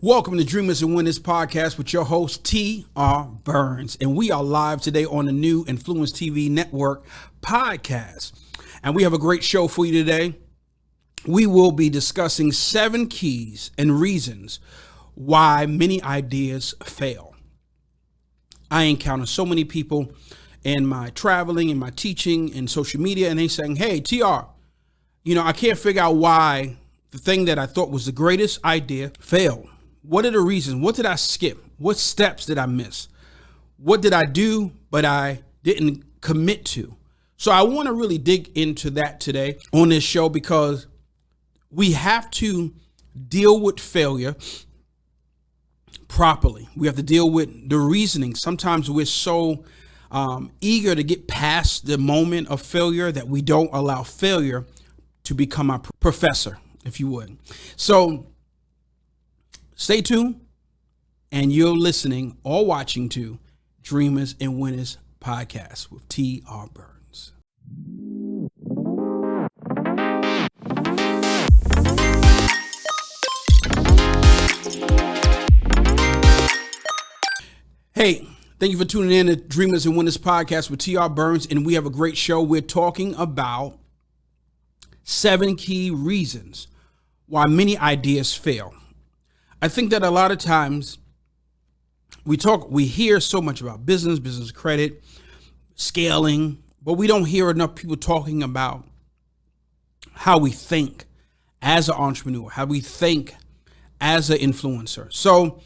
Welcome to Dreamers and Winners podcast with your host, T.R. Burns. And we are live today on the new Influence TV Network podcast. And we have a great show for you today. We will be discussing 7 keys and reasons why many ideas fail. I encounter so many people in my traveling, in my teaching, in social media, and they saying, hey, TR, I can't figure out why the thing that I thought was the greatest idea failed. What are the reasons? What did I skip? What steps did I miss? What did I do, but I didn't commit to? So I want to really dig into that today on this show because we have to deal with failure properly. We have to deal with the reasoning. Sometimes we're so eager to get past the moment of failure that we don't allow failure to become our professor, if you would. So stay tuned, and you're listening or watching to Dreamers and Winners podcast with T.R. Burns. Hey, thank you for tuning in to Dreamers and Winners podcast with T.R. Burns, and we have a great show. We're talking about 7 key reasons why many ideas fail. I think that a lot of times we hear so much about business credit, scaling, but we don't hear enough people talking about how we think as an entrepreneur, how we think as an influencer. So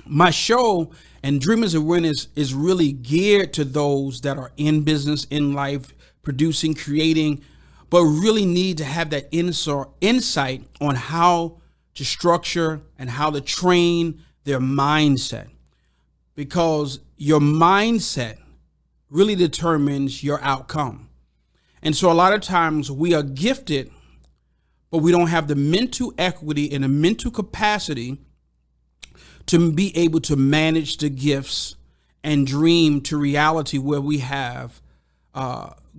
my show and Dreamers and Winners is really geared to those that are in business, in life, producing, creating, but really need to have that insight on how to structure and how to train their mindset, because your mindset really determines your outcome. And so a lot of times we are gifted, but we don't have the mental equity and the mental capacity to be able to manage the gifts and dream to reality where we have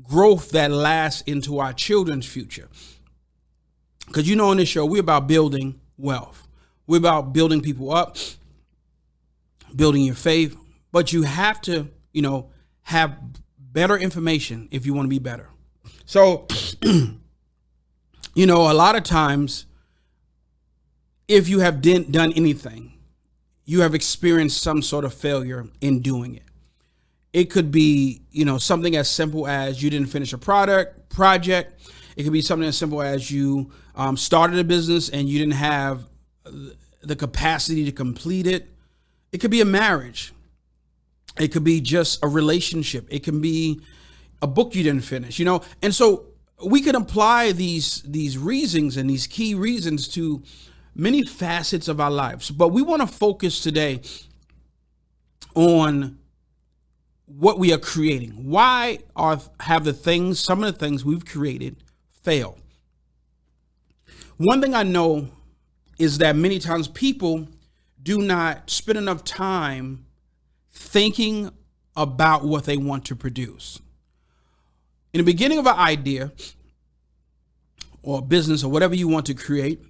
growth that lasts into our children's future. Because on this show, we're about building wealth. We're about building people up, building your faith, but you have to, have better information if you want to be better. So, a lot of times, if you have done anything, you have experienced some sort of failure in doing it. It could be, something as simple as you didn't finish a project. It could be something as simple as you started a business and you didn't have the capacity to complete it. It could be a marriage. It could be just a relationship. It can be a book you didn't finish, And so we can apply these reasons and these key reasons to many facets of our lives. But we want to focus today on what we are creating. Why have some of the things we've created fail? One thing I know is that many times people do not spend enough time thinking about what they want to produce. In the beginning of an idea or a business or whatever you want to create,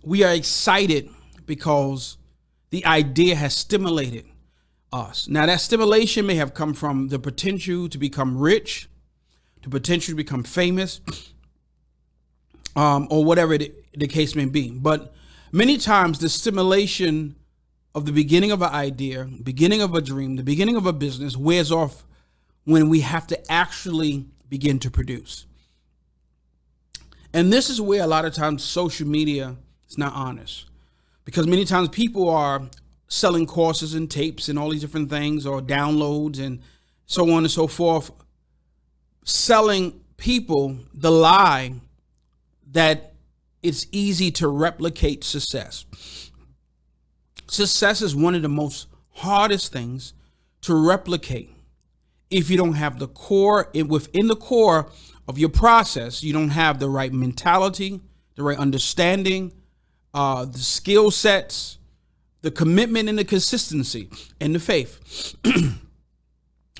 we are excited because the idea has stimulated us. Now, that stimulation may have come from the potential to become rich, the potential to become famous, or whatever the case may be. But many times the stimulation of the beginning of an idea, beginning of a dream, the beginning of a business wears off when we have to actually begin to produce. And this is where a lot of times social media is not honest, because many times people are selling courses and tapes and all these different things, or downloads and so on and so forth, selling people the lie that it's easy to replicate success. Success is one of the most hardest things to replicate if you don't have the core. Within the core of your process, you don't have the right mentality, the right understanding, the skill sets, the commitment and the consistency and the faith.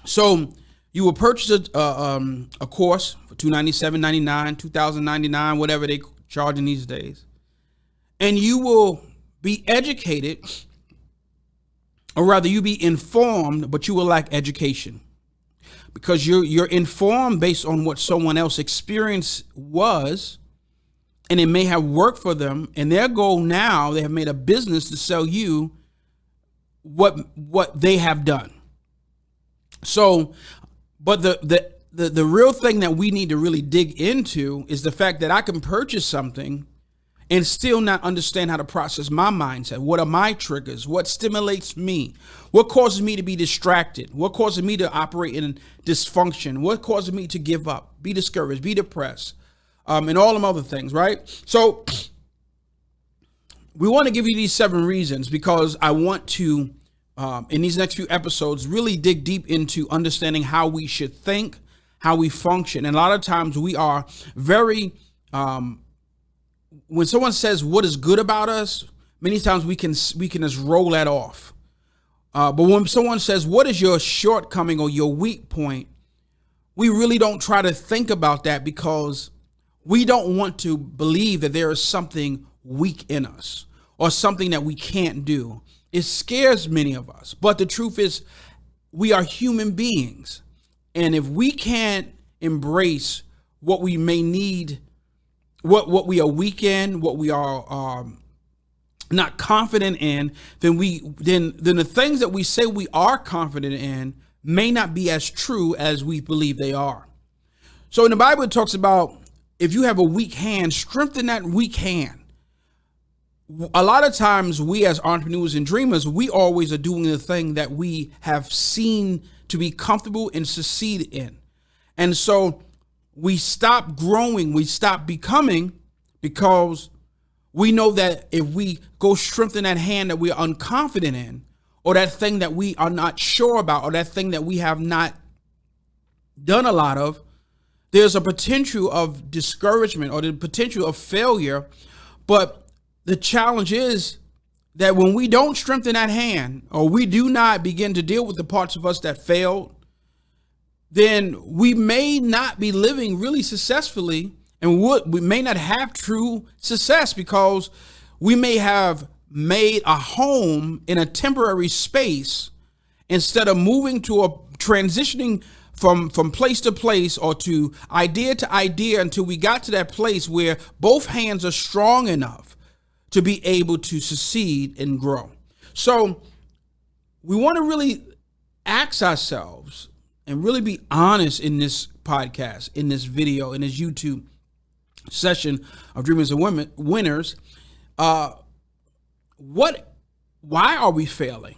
So you will purchase a course for $297.99, $2,099, whatever they charging these days, and you will be educated, or rather you be informed, but you will lack education. Because you're informed based on what someone else's experience was, and it may have worked for them, and their goal now, they have made a business to sell you what they have done. So, but the real thing that we need to really dig into is the fact that I can purchase something and still not understand how to process my mindset. What are my triggers? What stimulates me? What causes me to be distracted? What causes me to operate in dysfunction? What causes me to give up, be discouraged, be depressed, and all them other things, right? So we want to give you these 7 reasons because I want to, in these next few episodes, really dig deep into understanding how we should think, how we function. And a lot of times we are very, when someone says what is good about us, many times we can just roll that off. But when someone says what is your shortcoming or your weak point, we really don't try to think about that because we don't want to believe that there is something weak in us or something that we can't do. It scares many of us. But the truth is, we are human beings. And if we can't embrace what we may need, what we are weak in, what we are not confident in, then the things that we say we are confident in may not be as true as we believe they are. So in the Bible, it talks about if you have a weak hand, strengthen that weak hand. A lot of times we as entrepreneurs and dreamers, we always are doing the thing that we have seen to be comfortable and succeed in. And so we stop growing, we stop becoming because we know that if we go strengthen that hand that we are unconfident in, or that thing that we are not sure about, or that thing that we have not done a lot of, there's a potential of discouragement or the potential of failure. But the challenge is that when we don't strengthen that hand, or we do not begin to deal with the parts of us that failed, then we may not be living really successfully, and we may not have true success because we may have made a home in a temporary space instead of moving to a transitioning from place to place or to idea until we got to that place where both hands are strong enough to be able to succeed and grow. So we want to really ask ourselves and really be honest in this podcast, in this video, in this YouTube session of Dreamers and Winners. Why are we failing?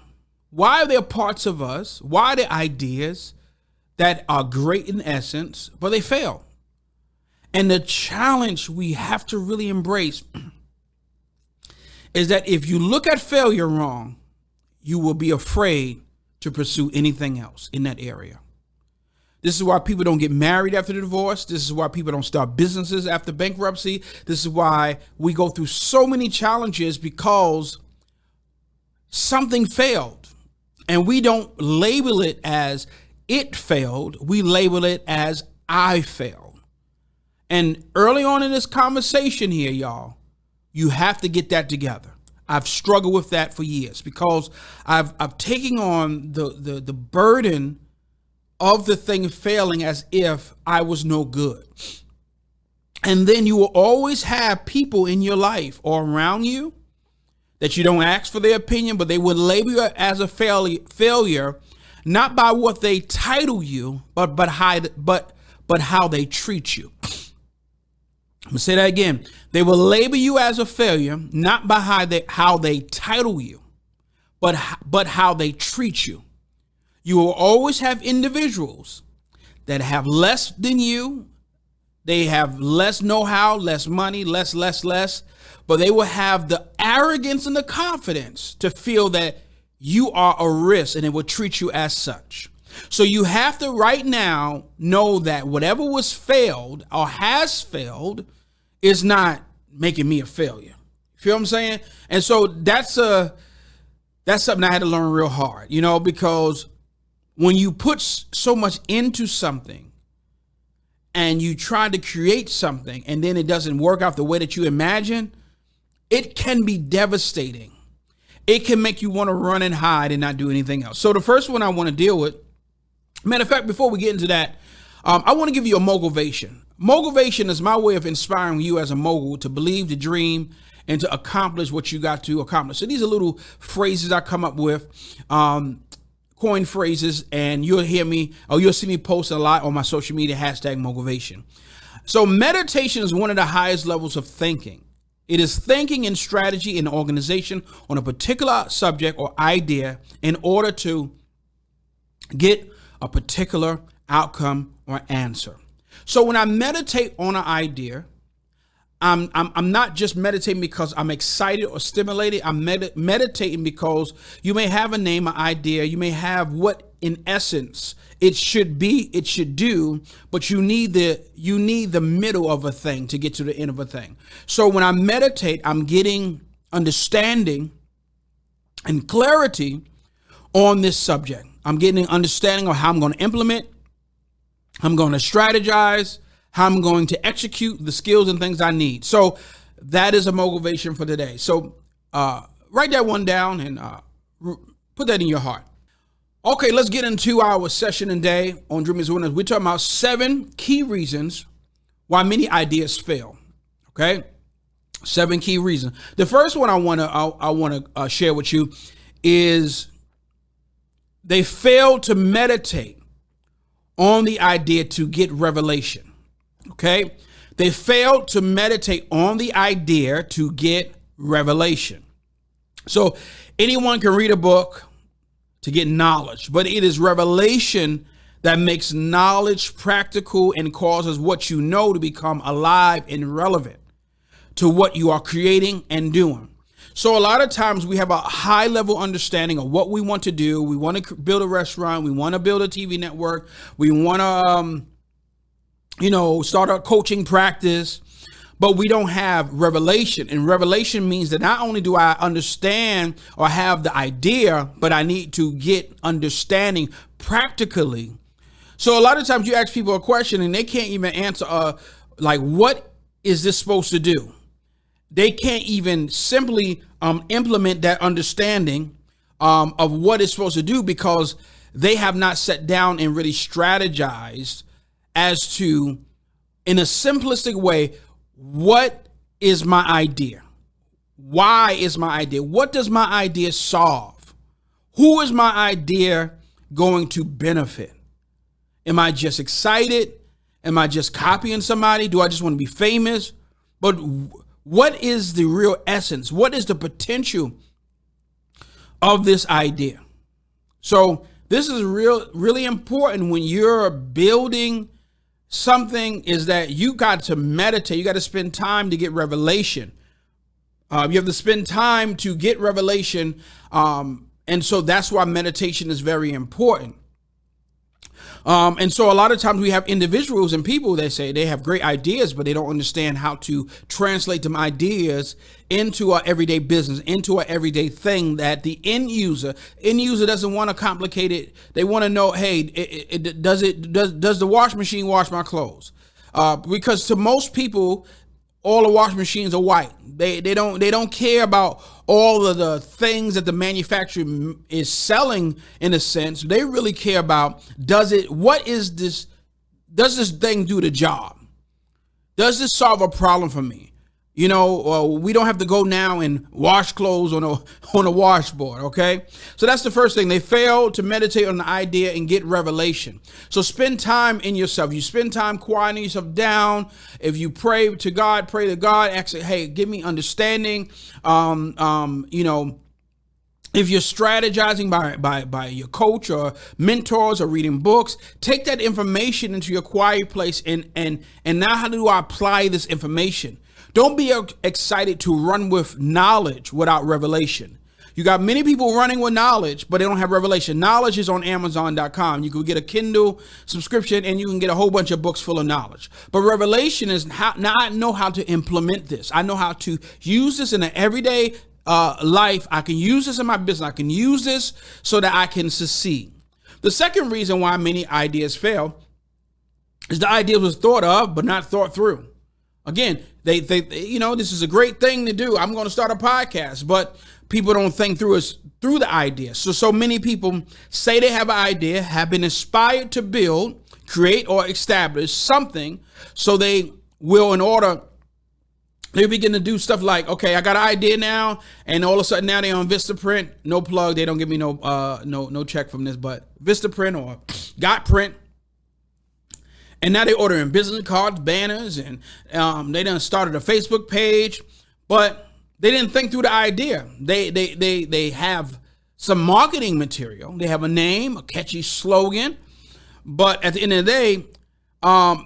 Why are there parts of us? Why are there ideas that are great in essence, but they fail? And the challenge we have to really embrace is that if you look at failure wrong, you will be afraid to pursue anything else in that area. This is why people don't get married after the divorce. This is why people don't start businesses after bankruptcy. This is why we go through so many challenges, because something failed. And we don't label it as it failed. We label it as I failed. And early on in this conversation here, y'all, you have to get that together. I've struggled with that for years because I've taken on the burden of the thing failing as if I was no good. And then you will always have people in your life or around you that you don't ask for their opinion, but they will label you as a failure, not by what they title you, but how they treat you. I'm gonna say that again. They will label you as a failure, not by how they title you, but how they treat you. You will always have individuals that have less than you. They have less know-how, less money, less, but they will have the arrogance and the confidence to feel that you are a risk, and it will treat you as such. So you have to right now know that whatever was failed or has failed is not making me a failure. You feel what I'm saying? And so that's something I had to learn real hard, because when you put so much into something and you try to create something and then it doesn't work out the way that you imagine, it can be devastating. it can make you want to run and hide and not do anything else. So the first one I want to deal with, matter of fact, before we get into that, I want to give you a motivation. Motivation is my way of inspiring you as a mogul to believe the dream and to accomplish what you got to accomplish. So these are little phrases I come up with, coin phrases, and you'll hear me, or you'll see me post a lot on my social media, hashtag motivation. So meditation is one of the highest levels of thinking. It is thinking in strategy and organization on a particular subject or idea in order to get a particular outcome or answer. So when I meditate on an idea, I'm not just meditating because I'm excited or stimulated. I'm meditating because you may have a name, an idea. You may have what, in essence, it should be, it should do, but you need the middle of a thing to get to the end of a thing. So when I meditate, I'm getting understanding and clarity on this subject. I'm getting an understanding of how I'm going to implement, I'm going to strategize, how I'm going to execute the skills and things I need. So that is a motivation for today. So write that one down and put that in your heart. Okay, let's get into our session today on Dreamers Winners. We're talking about 7 key reasons why many ideas fail. Okay, 7 key reasons. The first one I want to share with you is they fail to meditate on the idea to get revelation. Okay, they fail to meditate on the idea to get revelation. So anyone can read a book to get knowledge, but it is revelation that makes knowledge practical and causes what you know to become alive and relevant to what you are creating and doing. So a lot of times we have a high level understanding of what we want to do. We want to build a restaurant. We want to build a TV network. We want to, start a coaching practice, but we don't have revelation. And revelation means that not only do I understand or have the idea, but I need to get understanding practically. So a lot of times you ask people a question and they can't even answer, like, what is this supposed to do? They can't even simply implement that understanding of what it's supposed to do because they have not sat down and really strategized as to, in a simplistic way, what is my idea? Why is my idea? What does my idea solve? Who is my idea going to benefit? Am I just excited? Am I just copying somebody? Do I just want to be famous? But what is the real essence? What is the potential of this idea? So this is really important when you're building something, is that you got to meditate. You got to spend time to get revelation. You have to spend time to get revelation. And so that's why meditation is very important. And so a lot of times we have individuals and people that say they have great ideas, but they don't understand how to translate them ideas into our everyday business, into our everyday thing that the end user doesn't want to complicate it. They want to know, hey, does the wash machine wash my clothes? Because to most people, all the wash machines are white. They don't care about all of the things that the manufacturer is selling. In a sense, they really care about, does this thing do the job? Does this solve a problem for me? We don't have to go now and wash clothes on a washboard. Okay, so that's the first thing. They fail to meditate on the idea and get revelation. So spend time in yourself. You spend time quieting yourself down. If you pray to God, ask, hey, give me understanding. If you're strategizing by your coach or mentors or reading books, take that information into your quiet place and now how do I apply this information? Don't be excited to run with knowledge without revelation. You got many people running with knowledge, but they don't have revelation. Knowledge is on Amazon.com. You can get a Kindle subscription and you can get a whole bunch of books full of knowledge. But revelation is now I know how to implement this. I know how to use this in an everyday life. I can use this in my business. I can use this so that I can succeed. The second reason why many ideas fail is the idea was thought of, but not thought through. Again, they this is a great thing to do. I'm going to start a podcast, but people don't think through the idea. So many people say they have an idea, have been inspired to build, create, or establish something. So they will, they begin to do stuff like, okay, I got an idea now, and all of a sudden now they're on Vistaprint. No plug. They don't give me no check from this, but Vistaprint or GotPrint. And now they're ordering business cards, banners, and they done started a Facebook page, but they didn't think through the idea. They have some marketing material. They have a name, a catchy slogan, but at the end of the day,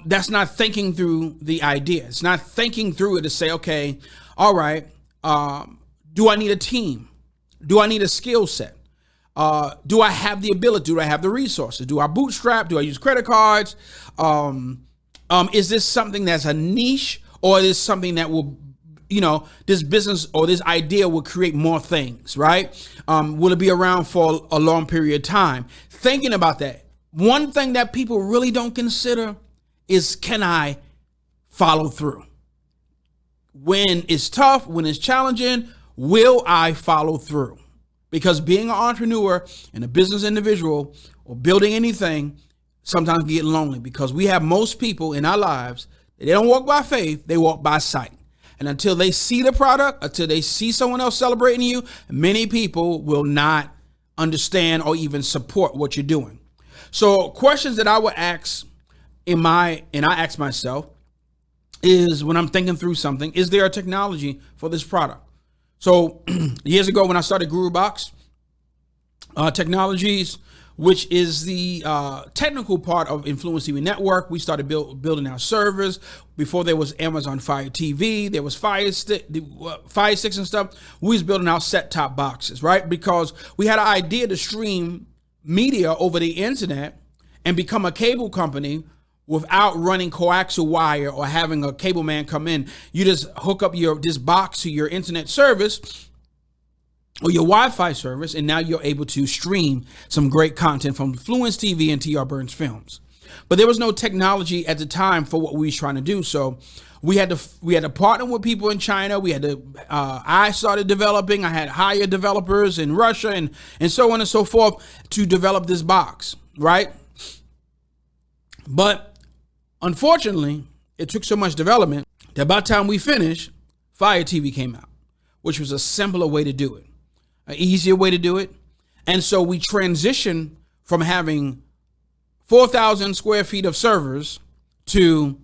that's not thinking through the idea. It's not thinking through it to say, okay, all right, do I need a team? Do I need a skill set? Do I have the ability? Do I have the resources? Do I bootstrap? Do I use credit cards? Is this something that's a niche, or is this something that will, this business or this idea will create more things, right? Will it be around for a long period of time? Thinking about that. One thing that people really don't consider is, can I follow through? When it's tough, when it's challenging, will I follow through? Because being an entrepreneur and a business individual or building anything sometimes get lonely, because we have most people in our lives, they don't walk by faith, they walk by sight. And until they see the product, until they see someone else celebrating you, many people will not understand or even support what you're doing. So questions that I would ask and I ask myself is, when I'm thinking through something, is there a technology for this product? So years ago when I started GuruBox Technologies, which is the technical part of Influence TV Network, we started building our servers. Before there was Amazon Fire TV, there was Fire Sticks and stuff. We was building our set-top boxes, right? Because we had an idea to stream media over the internet and become a cable company without running coaxial wire or having a cable man come in. You just hook up this box to your internet service or your Wi-Fi service, and now you're able to stream some great content from Fluence TV and T.R. Burns Films. But there was no technology at the time for what we was trying to do, so we had to partner with people in China. We had to. I started developing. I had hired developers in Russia and so on and so forth to develop this box, right? But unfortunately, it took so much development that by the time we finished, Fire TV came out, which was a simpler way to do it, an easier way to do it. And so we transitioned from having 4,000 square feet of servers to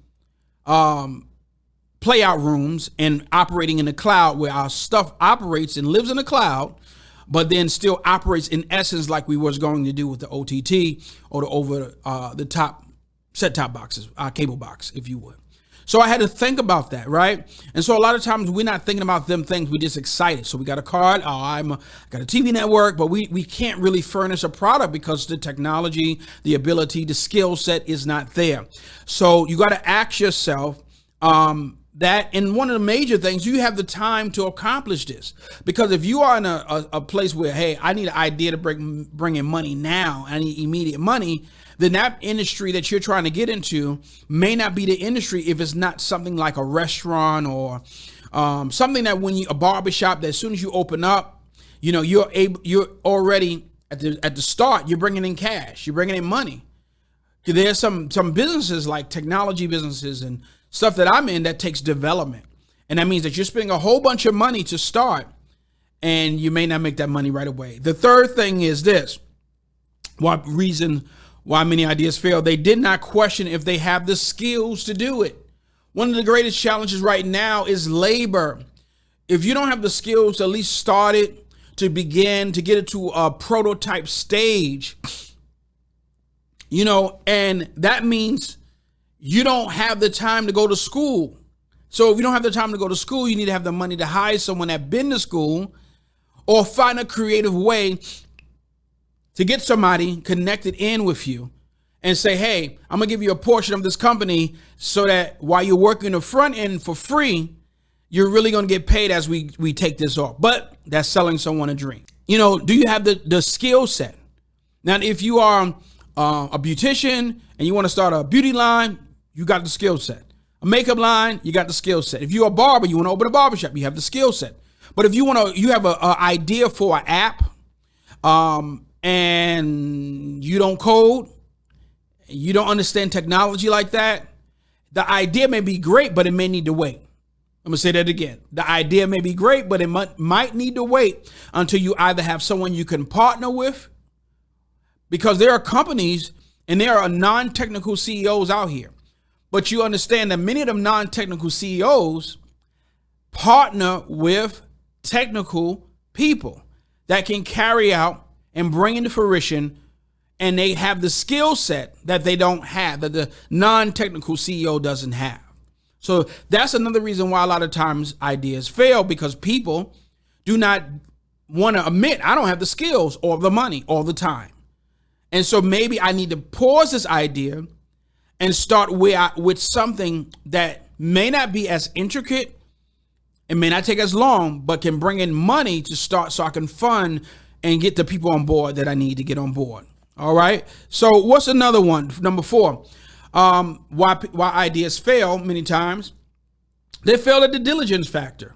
playout rooms and operating in the cloud, where our stuff operates and lives in the cloud, but then still operates in essence like we was going to do with the OTT or the over the top set-top boxes, cable box, if you would. So I had to think about that, right? And so a lot of times we're not thinking about them things. We're just excited. So we got a card. I got a TV network, but we can't really furnish a product because the technology, the ability, the skill set is not there. So you got to ask yourself that, and one of the major things, you have the time to accomplish this. Because if you are in a place where, hey, I need an idea to bring in money now, I need immediate money, then that industry that you're trying to get into may not be the industry if it's not something like a restaurant or something that a barbershop that as soon as you open up, you're already at the start, you're bringing in cash, you're bringing in money. There's some businesses like technology businesses and stuff that I'm in that takes development. And that means that you're spending a whole bunch of money to start and you may not make that money right away. The third thing is this. Why many ideas fail. They did not question if they have the skills to do it. One of the greatest challenges right now is labor. If you don't have the skills to at least start it, to begin to get it to a prototype stage, and that means you don't have the time to go to school. So if you don't have the time to go to school, you need to have the money to hire someone that's been to school, or find a creative way to get somebody connected in with you and say, hey, I'm going to give you a portion of this company so that while you're working the front end for free, you're really going to get paid as we take this off. But that's selling someone a dream. Do you have the skill set? Now, if you are a beautician and you want to start a beauty line, you got the skill set. A makeup line, you got the skill set. If you're a barber, you want to open a barbershop, you have the skill set. But if you have a idea for an app, and you don't code, you don't understand technology like that, the idea may be great, but it may need to wait. I'm gonna say that again. The idea may be great, but it might need to wait until you either have someone you can partner with, because there are companies and there are non-technical CEOs out here. But you understand that many of them non-technical CEOs partner with technical people that can carry out and bring into fruition, and they have the skill set that they don't have, that the non-technical CEO doesn't have. So that's another reason why a lot of times ideas fail, because people do not want to admit, I don't have the skills or the money or the time. And so maybe I need to pause this idea and start with something that may not be as intricate, it may not take as long, but can bring in money to start, so I can fund and get the people on board that I need to get on board. All right. So what's another one? Number 4, why ideas fail many times. They fail at the diligence factor.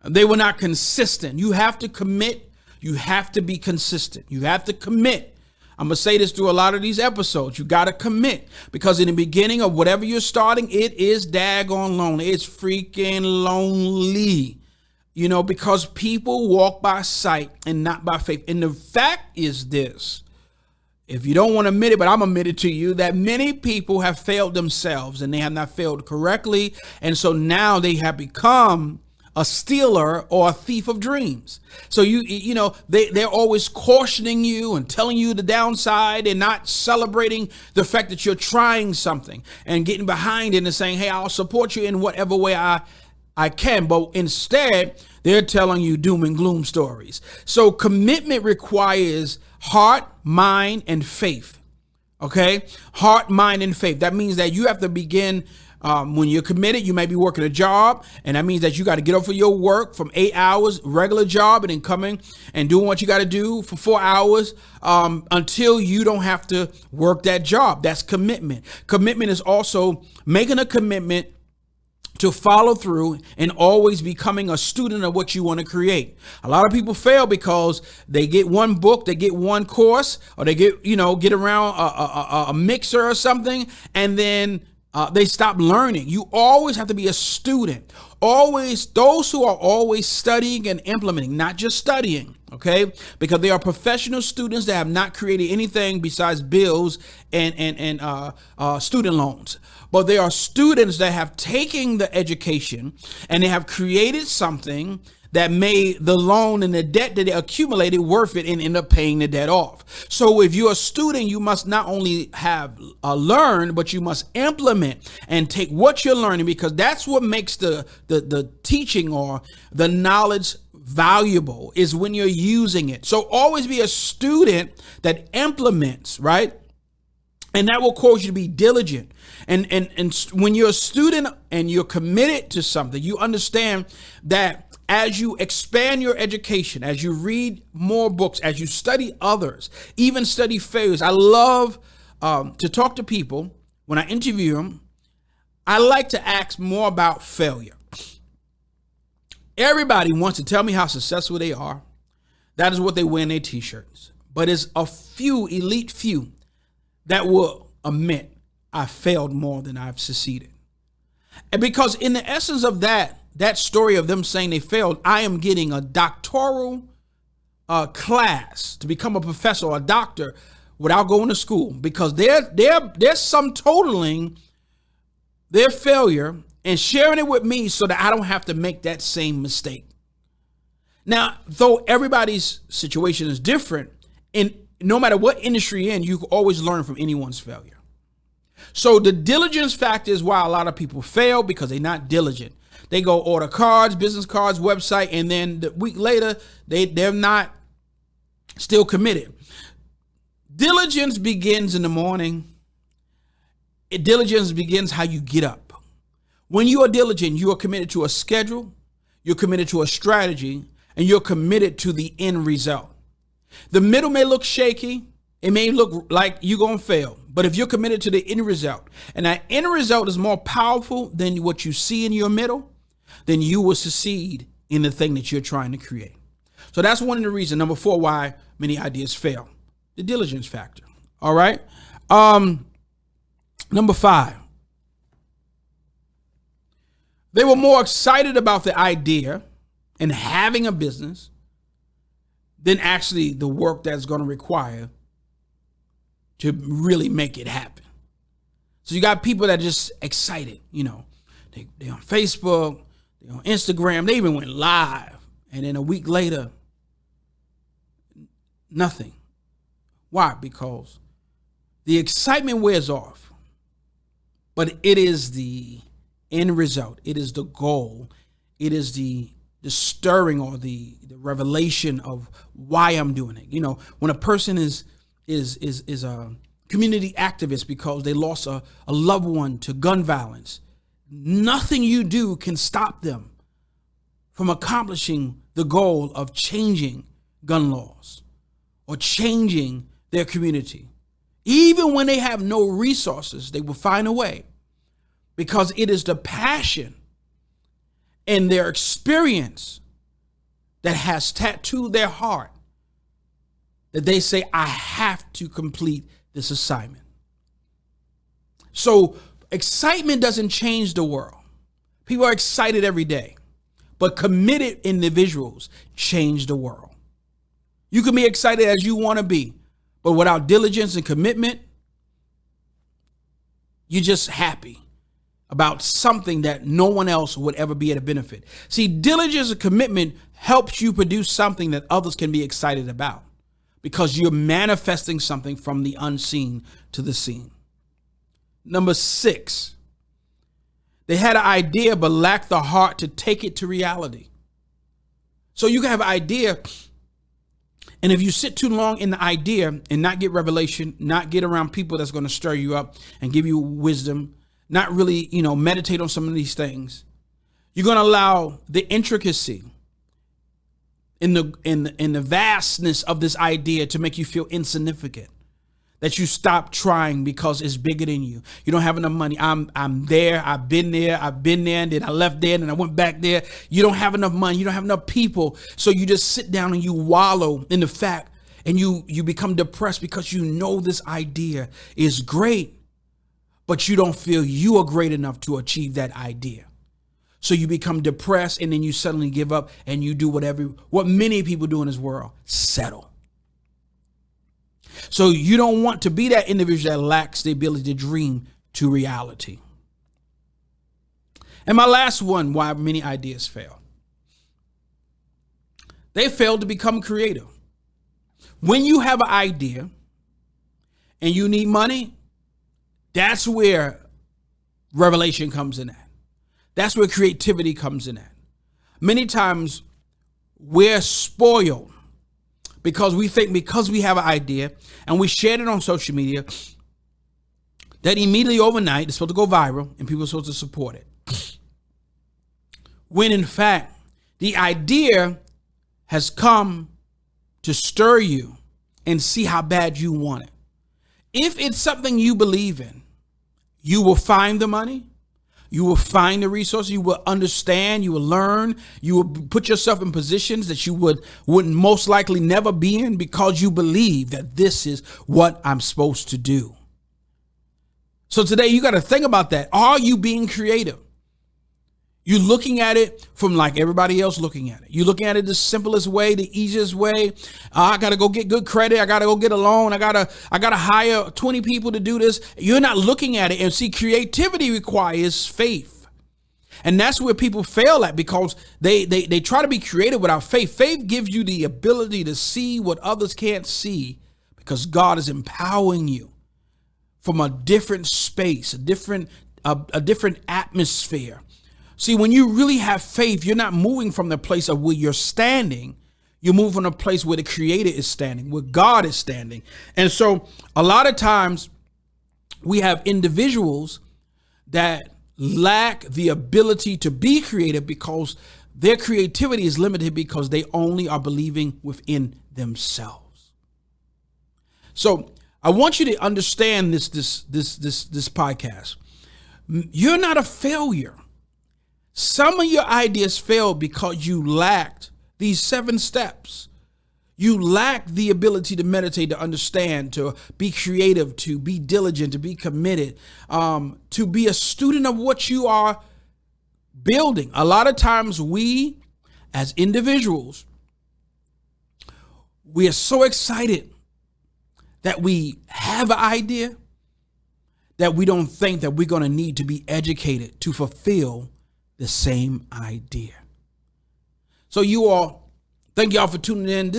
They were not consistent. You have to commit. You have to be consistent. You have to commit. I'm going to say this through a lot of these episodes. You got to commit, because in the beginning of whatever you're starting, it is daggone lonely. It's freaking lonely. Because people walk by sight and not by faith. And the fact is this, if you don't want to admit it, but I'm admitted to you, that many people have failed themselves and they have not failed correctly. And so now they have become a stealer or a thief of dreams. So they're always cautioning you and telling you the downside and not celebrating the fact that you're trying something and getting behind it and saying, hey, I'll support you in whatever way I can. But instead, they're telling you doom and gloom stories. So commitment requires heart, mind, and faith. Okay? Heart, mind, and faith. That means that you have to begin, when you're committed, you may be working a job, and that means that you got to get up for your work from 8 hours, regular job, and then coming and doing what you got to do for 4 hours until you don't have to work that job. That's commitment. Commitment is also making a commitment to follow through and always becoming a student of what you want to create. A lot of people fail because they get one book, they get one course, or they get around a mixer or something, and then they stop learning. You always have to be a student. Always, those who are always studying and implementing, not just studying, okay? Because they are professional students that have not created anything besides bills and student loans. But they are students that have taken the education and they have created something that made the loan and the debt that they accumulated worth it and end up paying the debt off. So if you're a student, you must not only have learned, but you must implement and take what you're learning, because that's what makes the teaching or the knowledge valuable, is when you're using it. So always be a student that implements, right? And that will cause you to be diligent. And when you're a student and you're committed to something, you understand that as you expand your education, as you read more books, as you study others, even study failures. I love to talk to people. When I interview them, I like to ask more about failure. Everybody wants to tell me how successful they are. That is what they wear in their t-shirts. But it's a few, elite few, that will admit, I failed more than I've succeeded. And because in the essence of that story of them saying they failed, I am getting a doctoral class to become a professor or a doctor without going to school, because they're sum totaling their failure and sharing it with me so that I don't have to make that same mistake. Now, though everybody's situation is different, and no matter what industry you're in, you can always learn from anyone's failure. So the diligence factor is why a lot of people fail, because they're not diligent. They go order cards, business cards, website, and then the week later, they're not still committed. Diligence begins in the morning. Diligence begins how you get up. When you are diligent, you are committed to a schedule, you're committed to a strategy, and you're committed to the end result. The middle may look shaky. It may look like you're going to fail. But if you're committed to the end result, and that end result is more powerful than what you see in your middle, then you will succeed in the thing that you're trying to create. So that's one of the reasons. Number 4, why many ideas fail. The diligence factor. All right. Number 5. They were more excited about the idea and having a business than actually the work that's going to require to really make it happen. So you got people that are just excited, they on Facebook, they on Instagram, they even went live. And then a week later, nothing. Why? Because the excitement wears off, but it is the end result. It is the goal. It is the stirring or the revelation of why I'm doing it. When a person is a community activist because they lost a loved one to gun violence, nothing you do can stop them from accomplishing the goal of changing gun laws or changing their community. Even when they have no resources, they will find a way, because it is the passion and their experience that has tattooed their heart that they say, I have to complete this assignment. So excitement doesn't change the world. People are excited every day, but committed individuals change the world. You can be excited as you want to be, but without diligence and commitment, you're just happy about something that no one else would ever be able to benefit. See, diligence and commitment helps you produce something that others can be excited about, because you're manifesting something from the unseen to the seen. Number 6, they had an idea but lacked the heart to take it to reality. So you can have an idea, and if you sit too long in the idea and not get revelation, not get around people that's going to stir you up and give you wisdom, not really, meditate on some of these things, you're going to allow the intricacy in the vastness of this idea to make you feel insignificant, that you stop trying because it's bigger than you. You don't have enough money. I'm there. I've been there, and then I left there, and then I went back there. You don't have enough money. You don't have enough people. So you just sit down and you wallow in the fact, and you become depressed because you know this idea is great, but you don't feel you are great enough to achieve that idea. So you become depressed, and then you suddenly give up, and you do what many people do in this world: settle. So you don't want to be that individual that lacks the ability to dream to reality. And my last one, why many ideas fail. They fail to become creative. When you have an idea and you need money, that's where revelation comes in at. That's where creativity comes in at. Many times we're spoiled because we think because we have an idea and we shared it on social media that immediately overnight it's supposed to go viral and people are supposed to support it. When in fact, the idea has come to stir you and see how bad you want it. If it's something you believe in, you will find the money. You will find the resources, you will understand, you will learn, you will put yourself in positions that you wouldn't most likely never be in, because you believe that this is what I'm supposed to do. So today you got to think about that. Are you being creative? You're looking at it from like everybody else looking at it. You're looking at it the simplest way, the easiest way. I got to go get good credit. I got to go get a loan. I got to hire 20 people to do this. You're not looking at it. And see, creativity requires faith. And that's where people fail at, because they try to be creative without faith. Faith gives you the ability to see what others can't see, because God is empowering you from a different space, a different atmosphere. See, when you really have faith, you're not moving from the place of where you're standing. You move from a place where the Creator is standing, where God is standing. And so a lot of times we have individuals that lack the ability to be creative because their creativity is limited because they only are believing within themselves. So I want you to understand this podcast. You're not a failure. Some of your ideas failed because you lacked these 7 steps. You lack the ability to meditate, to understand, to be creative, to be diligent, to be committed, to be a student of what you are building. A lot of times we, as individuals, we are so excited that we have an idea that we don't think that we're going to need to be educated to fulfill the same idea. So you all, thank y'all for tuning in.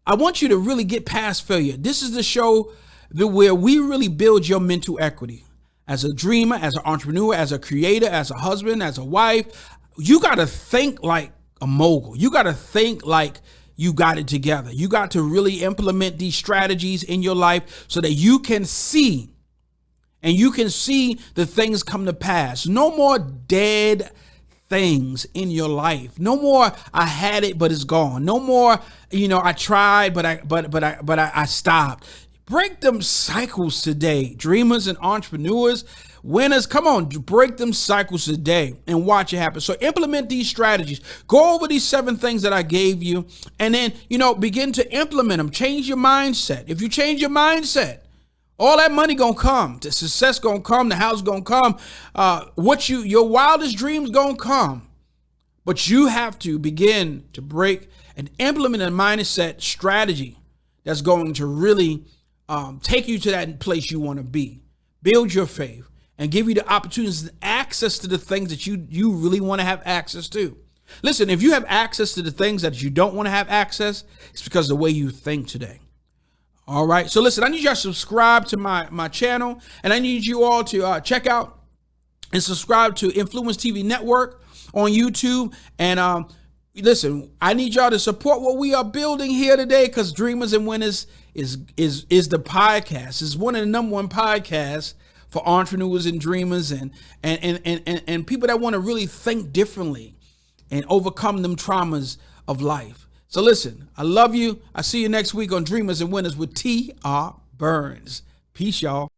I want you to really get past failure. This is the show where we really build your mental equity. As a dreamer, as an entrepreneur, as a creator, as a husband, as a wife, you got to think like a mogul. You got to think like you got it together. You got to really implement these strategies in your life so that you can see, and you can see the things come to pass. No more dead things in your life. No more I had it but it's gone. No more, I tried but I stopped. Break them cycles today, dreamers and entrepreneurs, winners. Come on, break them cycles today and watch it happen. So implement these strategies. Go over these 7 things that I gave you, and then begin to implement them. Change your mindset. If you change your mindset, all that money gonna come, the success gonna come, the house gonna come, your wildest dreams gonna come. But you have to begin to break and implement a mindset strategy that's going to really take you to that place you want to be. Build your faith and give you the opportunities and access to the things that you really want to have access to. Listen, if you have access to the things that you don't want to have access, it's because of the way you think today. All right. So listen, I need you to subscribe to my channel, and I need you all to check out and subscribe to Influence TV Network on YouTube. And listen, I need y'all to support what we are building here today, because Dreamers and Winners is the podcast. It's one of the #1 podcasts for entrepreneurs and dreamers and people that want to really think differently and overcome them traumas of life. So listen, I love you. I see you next week on Dreamers and Winners with T.R. Burns. Peace, y'all.